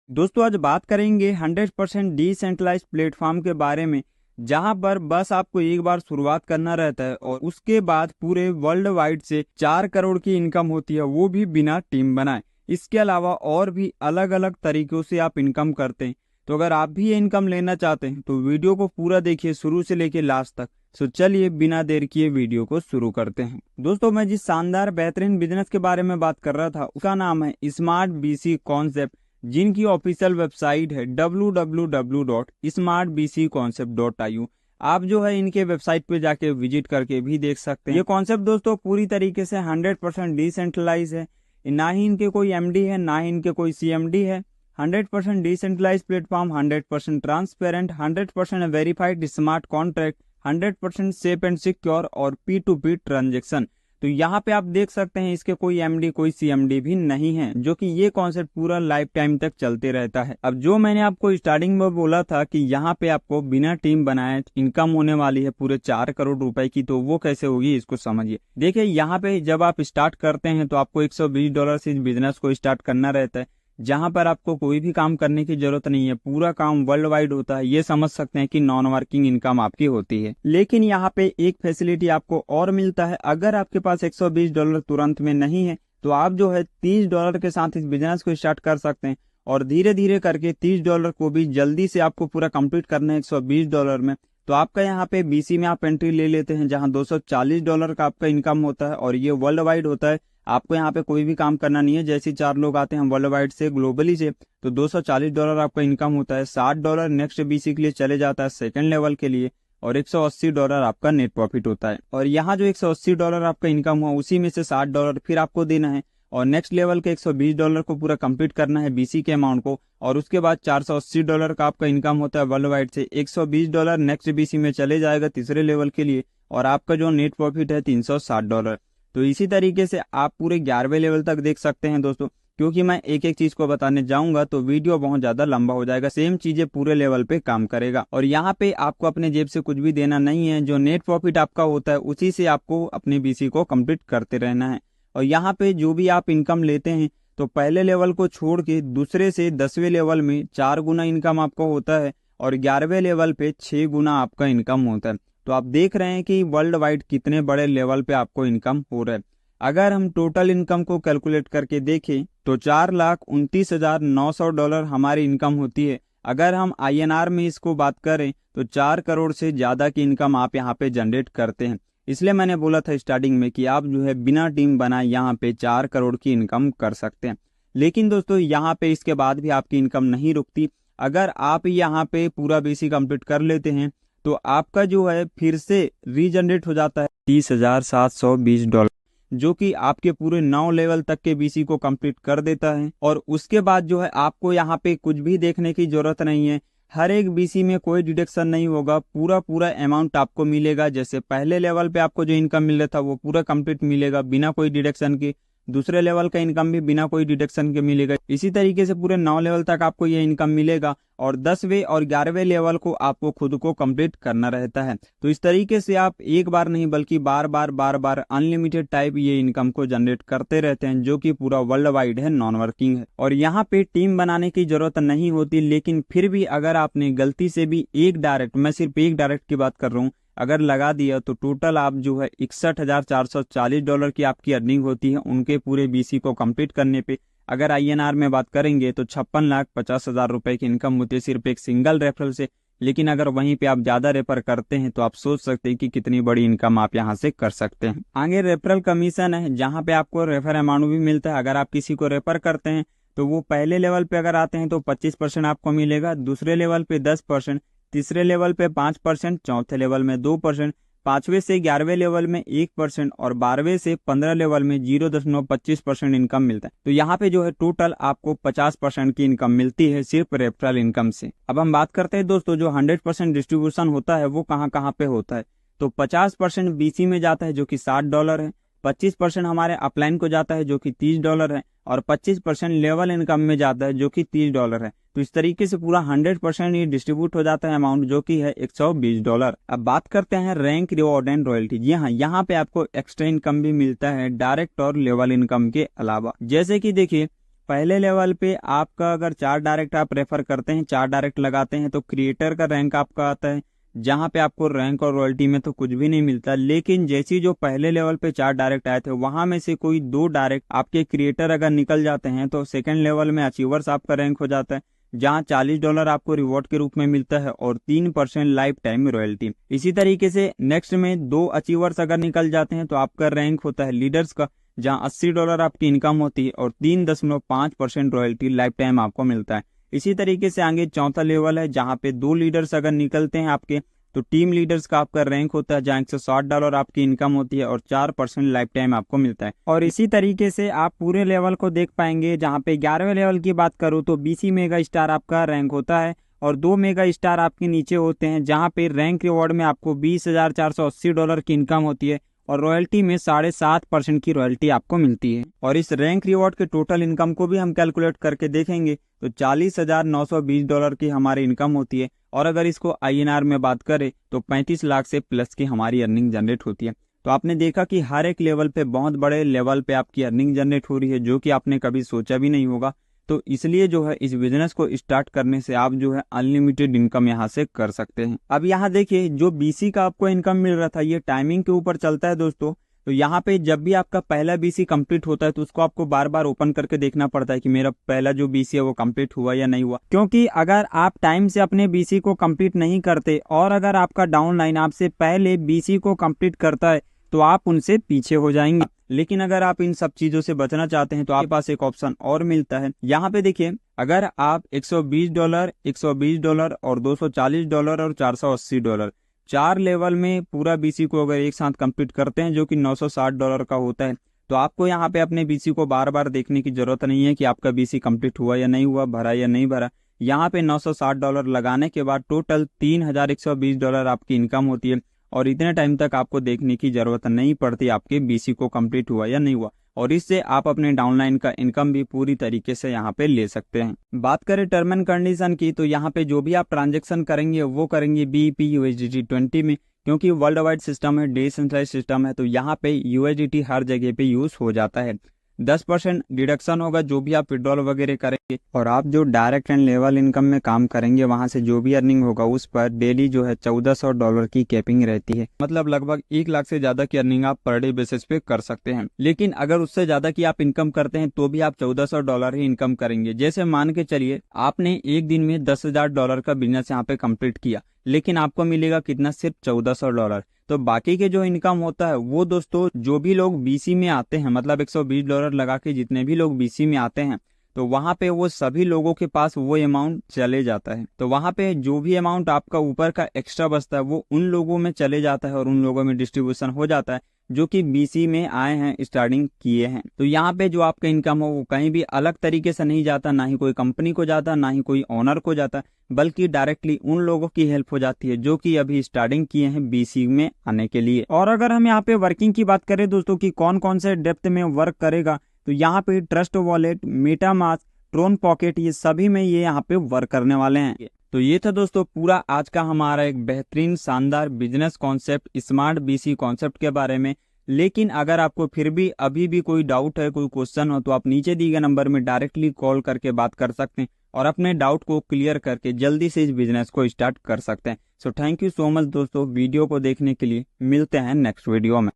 दोस्तों आज बात करेंगे 100% डिसेंट्रलाइज प्लेटफॉर्म के बारे में, जहां पर बस आपको एक बार शुरुआत करना रहता है और उसके बाद पूरे वर्ल्ड वाइड से 4 करोड़ की इनकम होती है, वो भी बिना टीम बनाए। इसके अलावा और भी अलग अलग तरीकों से आप इनकम करते हैं। तो अगर आप भी ये इनकम लेना चाहते हैं तो वीडियो को पूरा देखिए शुरू से लेकर लास्ट तक। तो चलिए बिना देर किए वीडियो को शुरू करते हैं। दोस्तों मैं जिस शानदार बेहतरीन बिजनेस के बारे में बात कर रहा था उसका नाम है स्मार्ट बीसी कॉन्सेप्ट, जिनकी ऑफिशियल वेबसाइट है www.smartbcconcept.io। आप जो है इनके वेबसाइट पे जाके विजिट करके भी देख सकते हैं। ये कॉन्सेप्ट दोस्तों पूरी तरीके से 100% डिसेंट्रलाइज है। ना ही इनके कोई एमडी है, ना ही इनके कोई सीएमडी है। 100% decentralise platform, 100% transparent, 100% verified smart contract, 100% safe and secure और P2P ट्रांजेक्शन। तो यहाँ पे आप देख सकते हैं इसके कोई एमडी कोई सीएमडी भी नहीं है, जो कि ये कॉन्सेप्ट पूरा लाइफ टाइम तक चलते रहता है। अब जो मैंने आपको स्टार्टिंग में बोला था कि यहाँ पे आपको बिना टीम बनाए इनकम होने वाली है पूरे 4 करोड़ रुपए की, तो वो कैसे होगी इसको समझिए। देखिए यहाँ पे जब आप स्टार्ट करते हैं तो आपको $120 से इस बिजनेस को स्टार्ट करना रहता है, जहां पर आपको कोई भी काम करने की जरूरत नहीं है। पूरा काम वर्ल्ड वाइड होता है। ये समझ सकते हैं कि नॉन वर्किंग इनकम आपकी होती है। लेकिन यहाँ पे एक फैसिलिटी आपको और मिलता है। अगर आपके पास $120 तुरंत में नहीं है तो आप जो है $30 के साथ इस बिजनेस को स्टार्ट कर सकते हैं और धीरे धीरे करके $30 को भी जल्दी से आपको पूरा कंप्लीट करना है $120 में। तो आपका यहाँ पे बीसी में आप एंट्री ले लेते हैं, जहां $240 का आपका इनकम होता है और ये वर्ल्ड वाइड होता है। आपको यहाँ पे कोई भी काम करना नहीं है। जैसे 4 लोग आते हैं वर्ल्ड वाइड से, ग्लोबली से, तो $240 आपका इनकम होता है। $60 नेक्स्ट बीसी के लिए चले जाता है सेकंड लेवल के लिए और $180 आपका नेट प्रॉफिट होता है। और यहाँ जो $180 आपका इनकम हुआ उसी में से $60 फिर आपको देना है और नेक्स्ट लेवल के $120 को पूरा कंप्लीट करना है बीसी के अमाउंट को। और उसके बाद $480 का आपका इनकम होता है वर्ल्ड वाइड से। $120 नेक्स्ट बीसी में चले जाएगा तीसरे लेवल के लिए और आपका जो नेट प्रॉफिट है $360। तो इसी तरीके से आप पूरे 11वें लेवल तक देख सकते हैं दोस्तों। क्योंकि मैं एक एक चीज को बताने जाऊंगा तो वीडियो बहुत ज्यादा लंबा हो जाएगा। सेम चीजें पूरे लेवल पे काम करेगा और यहाँ पे आपको अपने जेब से कुछ भी देना नहीं है। जो नेट प्रॉफिट आपका होता है उसी से आपको अपने बीसी को कंप्लीट करते रहना है। और यहाँ पे जो भी आप इनकम लेते हैं तो पहले लेवल को छोड़ के दूसरे से 10वें लेवल में 4 गुना इनकम आपका होता है और 11वें लेवल पे 6 गुना आपका इनकम होता है। तो आप देख रहे हैं कि वर्ल्ड वाइड कितने बड़े लेवल पे आपको इनकम हो रहा है। अगर हम टोटल इनकम को कैलकुलेट करके देखें तो $4,29,900 हमारी इनकम होती है। अगर हम INR में इसको बात करें तो 4 करोड़ से ज्यादा की इनकम आप यहाँ पे जनरेट करते हैं। इसलिए मैंने बोला था स्टार्टिंग में कि आप जो है बिना टीम बनाए यहाँ पे 4 करोड़ की इनकम कर सकते हैं। लेकिन दोस्तों यहाँ पे इसके बाद भी आपकी इनकम नहीं रुकती। अगर आप यहाँ पे पूरा बीसी कंप्लीट कर लेते हैं तो आपका जो है फिर से रीजनरेट हो जाता है $30,720, जो कि आपके पूरे 9 लेवल तक के बीसी को कंप्लीट कर देता है। और उसके बाद जो है आपको यहाँ पे कुछ भी देखने की जरूरत नहीं है। हर एक बीसी में कोई डिडक्शन नहीं होगा, पूरा पूरा अमाउंट आपको मिलेगा। जैसे पहले लेवल पे आपको जो इनकम मिल रहा था वो पूरा कंप्लीट मिलेगा बिना कोई डिडक्शन के। दूसरे लेवल का इनकम भी बिना कोई डिडक्शन के मिलेगा। इसी तरीके से पूरे 9 लेवल तक आपको ये इनकम मिलेगा और 10वें और 11वें लेवल को आपको खुद को कंप्लीट करना रहता है। तो इस तरीके से आप एक बार नहीं बल्कि बार बार अनलिमिटेड टाइप ये इनकम को जनरेट करते रहते हैं, जो कि पूरा वर्ल्ड वाइड है, नॉन वर्किंग है। और यहाँ पे टीम बनाने की जरूरत नहीं होती। लेकिन फिर भी अगर आपने गलती से भी एक डायरेक्ट, मैं सिर्फ एक डायरेक्ट की बात कर रहा हूँ, अगर लगा दिया तो टोटल आप जो है $61,440 की आपकी अर्निंग होती है उनके पूरे बीसी को कंप्लीट करने पे। अगर INR में बात करेंगे तो 56,50,000 रुपए की इनकम होती है सिर्फ एक सिंगल रेफरल से। लेकिन अगर वहीं पे आप ज्यादा रेफर करते हैं तो आप सोच सकते हैं कि कितनी बड़ी इनकम आप यहां से कर सकते हैं। आगे रेफरल कमीशन है, जहां पे आपको रेफर अमाउंट भी मिलता है। अगर आप किसी को रेफर करते हैं तो वो पहले लेवल पे अगर आते हैं तो 25% आपको मिलेगा, दूसरे लेवल पे 10%, तीसरे लेवल पे 5%, चौथे लेवल में 2%, 5वें से 11वें लेवल में 1% और 12वें से 15 लेवल में 0.25% इनकम मिलता है। तो यहाँ पे जो है टोटल आपको 50% की इनकम मिलती है सिर्फ रेफरल इनकम से। अब हम बात करते हैं दोस्तों, जो 100% डिस्ट्रीब्यूशन होता है वो कहाँ कहाँ पे होता है। तो 50% बीसी में जाता है जो कि $60 है, 25% हमारे अपलाइन को जाता है जो कि $30 है और 25% लेवल इनकम में जाता है जो कि $30 है। तो इस तरीके से पूरा 100% ये डिस्ट्रीब्यूट हो जाता है अमाउंट, जो कि है $120। अब बात करते हैं रैंक, रिवॉर्ड एंड रॉयल्टी। जी हाँ, यहाँ पे आपको एक्स्ट्रा इनकम भी मिलता है डायरेक्ट और लेवल इनकम के अलावा। जैसे कि देखिए पहले लेवल पे आपका अगर 4 डायरेक्ट आप रेफर करते हैं, 4 डायरेक्ट लगाते हैं तो क्रिएटर का रैंक आपका आता है, जहां पे आपको रैंक और रॉयल्टी में तो कुछ भी नहीं मिलता। लेकिन जैसी जो पहले लेवल पे 4 डायरेक्ट आए थे वहां में से कोई 2 डायरेक्ट आपके क्रिएटर अगर निकल जाते हैं तो सेकंड लेवल में अचीवर्स आपका रैंक हो जाता है, जहां $40 आपको रिवॉर्ड के रूप में मिलता है और 3% लाइफ टाइम रॉयल्टी। इसी तरीके से नेक्स्ट में 2 अचीवर्स अगर निकल जाते हैं तो आपका रैंक होता है लीडर्स का, जहां $80 आपकी इनकम होती है और 3.5% रॉयल्टी लाइफ टाइम आपको मिलता है। इसी तरीके से आगे चौथा लेवल है, जहां पे 2 लीडर्स अगर निकलते हैं आपके तो टीम लीडर्स का आपका रैंक होता है, जहां $160 आपकी इनकम होती है और 4% लाइफ टाइम आपको मिलता है। और इसी तरीके से आप पूरे लेवल को देख पाएंगे, जहां पे 11वें लेवल की बात करूं तो BC मेगा स्टार आपका रैंक होता है और 2 मेगा स्टार आपके नीचे होते हैं, जहां पे रैंक रिवॉर्ड में आपको $20,480 की इनकम होती है और रॉयल्टी में 7.5% की रॉयल्टी आपको मिलती है। और इस रैंक रिवॉर्ड के टोटल इनकम को भी हम कैलकुलेट करके देखेंगे तो $40,920 की हमारी इनकम होती है। और अगर इसको INR में बात करें तो 35 लाख से प्लस की हमारी अर्निंग जनरेट होती है। तो आपने देखा कि हर एक लेवल पे, बहुत बड़े लेवल पे आपकी अर्निंग जनरेट हो रही है, जो कि आपने कभी सोचा भी नहीं होगा। तो इसलिए जो है इस बिजनेस को स्टार्ट करने से आप जो है अनलिमिटेड इनकम यहाँ से कर सकते हैं। अब यहाँ देखिए, जो BC का आपको इनकम मिल रहा था ये टाइमिंग के ऊपर चलता है दोस्तों। तो यहाँ पे जब भी आपका पहला BC कंप्लीट होता है तो उसको आपको बार बार ओपन करके देखना पड़ता है कि मेरा पहला जो BC है वो कंप्लीट हुआ या नहीं हुआ, क्योंकि अगर आप टाइम से अपने BC को कंप्लीट नहीं करते और अगर आपका डाउनलाइन आपसे पहले BC को कंप्लीट करता है तो आप उनसे पीछे हो जाएंगे। लेकिन अगर आप इन सब चीजों से बचना चाहते हैं तो आपके पास एक ऑप्शन और मिलता है। यहाँ पे देखिए, अगर आप $120, $120 और $240 और $480 4 लेवल में पूरा BC को अगर एक साथ कंप्लीट करते हैं, जो कि $960 का होता है, तो आपको यहाँ पे अपने BC को बार बार देखने की जरूरत नहीं है कि आपका BC कंप्लीट हुआ या नहीं हुआ, भरा या नहीं भरा। यहाँ पे $960 लगाने के बाद टोटल $3,120 आपकी इनकम होती है और इतने टाइम तक आपको देखने की जरूरत नहीं पड़ती आपके BC को कंप्लीट हुआ या नहीं हुआ। और इससे आप अपने डाउनलाइन का इनकम भी पूरी तरीके से यहाँ पे ले सकते हैं। बात करें टर्म एंड कंडीशन की, तो यहाँ पे जो भी आप ट्रांजैक्शन करेंगे वो करेंगे BEP USDT 20 में, क्योंकि वर्ल्ड वाइड सिस्टम है, डिसेंट्रलाइज्ड सिस्टम है, तो यहाँ पे USDT हर जगह पे यूज हो जाता है। 10% डिडक्शन होगा जो भी आप विड्रॉल वगैरह करेंगे, और आप जो डायरेक्ट एंड लेवल इनकम में काम करेंगे वहां से जो भी अर्निंग होगा उस पर डेली जो है $1400 की कैपिंग रहती है। मतलब लगभग 1 लाख से ज्यादा की अर्निंग आप पर डे बेसिस पे कर सकते हैं। लेकिन अगर उससे ज्यादा की आप इनकम करते हैं तो भी आप $1400 ही इनकम करेंगे। जैसे मान के चलिए आपने एक दिन में $10,000 का बिजनेस यहाँ पे कंप्लीट किया, लेकिन आपको मिलेगा कितना, सिर्फ $1400। तो बाकी के जो इनकम होता है वो दोस्तों, जो भी लोग BC में आते हैं, मतलब $120 लगा के जितने भी लोग BC में आते हैं, तो वहां पे वो सभी लोगों के पास वो अमाउंट चले जाता है। तो वहां पे जो भी अमाउंट आपका ऊपर का एक्स्ट्रा बचता है वो उन लोगों में चले जाता है और उन लोगों में डिस्ट्रीब्यूशन हो जाता है जो कि BC में आए हैं, स्टार्टिंग किए हैं। तो यहाँ पे जो आपका इनकम हो वो कहीं भी अलग तरीके से नहीं जाता, ना ही कोई कंपनी को जाता, ना ही कोई ओनर को जाता, बल्कि डायरेक्टली उन लोगों की हेल्प हो जाती है जो कि अभी स्टार्टिंग किए हैं BC में आने के लिए। और अगर हम यहाँ पे वर्किंग की बात करें दोस्तों कि कौन कौन से डेप्थ में वर्क करेगा, तो यहाँ पे trust wallet, MetaMask, Tron pocket, ये सभी में ये यहाँ पे वर्क करने वाले हैं। तो ये था दोस्तों पूरा आज का हमारा एक बेहतरीन शानदार business concept, smart BC concept के बारे में। लेकिन अगर आपको फिर भी अभी भी कोई डाउट है, कोई क्वेश्चन हो, तो आप नीचे दिए गए नंबर में डायरेक्टली कॉल करके बात कर सकते हैं और अपने डाउट को क्लियर करके जल्दी से इस बिजनेस को स्टार्ट कर सकते हैं। So thank you so much दोस्तों वीडियो को देखने के लिए। मिलते हैं नेक्स्ट वीडियो में।